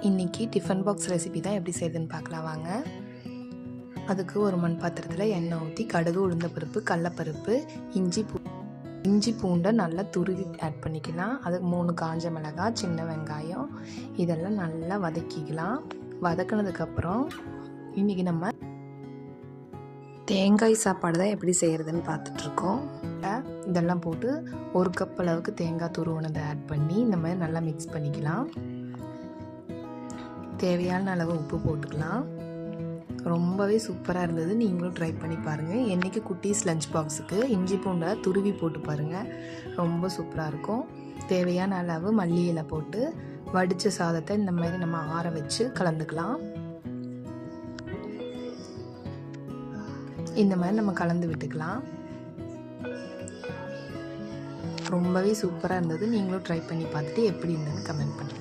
இன்றைக்கி tiffin box recipe தான் எப்படி செய்யுதுன்னு பார்க்கலாம் வாங்க. அதுக்கு ஒரு மண் பாத்திரத்தில் எண்ணெய் ஊற்றி கடுகு, உளுந்தப்பருப்பு, கடலைப்பருப்பு, இஞ்சி பூண்டை நல்லா துருவி ஆட் பண்ணிக்கலாம். அதுக்கு 3 காஞ்ச மிளகாய், சின்ன வெங்காயம் இதெல்லாம் நல்லா வதக்கிக்கலாம். வதக்கினதுக்கப்புறம் இன்றைக்கி நம்ம தேங்காய் சாப்பாடு தான் எப்படி செய்கிறதுன்னு பார்த்துட்ருக்கோம். இதெல்லாம் போட்டு 1 கப் அளவுக்கு தேங்காய் துருவனதை ஆட் பண்ணி இந்த மாதிரி நல்லா மிக்ஸ் பண்ணிக்கலாம். தேவையான அளவு உப்பு போட்டுக்கலாம். ரொம்பவே சூப்பராக இருந்தது. நீங்களும் ட்ரை பண்ணி பாருங்கள். என்றைக்கு குட்டீஸ் லஞ்ச் பாக்ஸுக்கு இஞ்சி பூண்டை துருவி போட்டு பாருங்கள், ரொம்ப சூப்பராக இருக்கும். தேவையான அளவு மல்லி இலை போட்டு வடித்த சாதத்தை இந்த மாதிரி நம்ம ஆற வச்சு கலந்துக்கலாம். இந்த மாதிரி நம்ம கலந்து விட்டுக்கலாம். ரொம்பவே சூப்பராக இருந்தது. நீங்களும் ட்ரை பண்ணி பார்த்துட்டு எப்படி இருந்ததுன்னு கமெண்ட் பண்ணுங்கள்.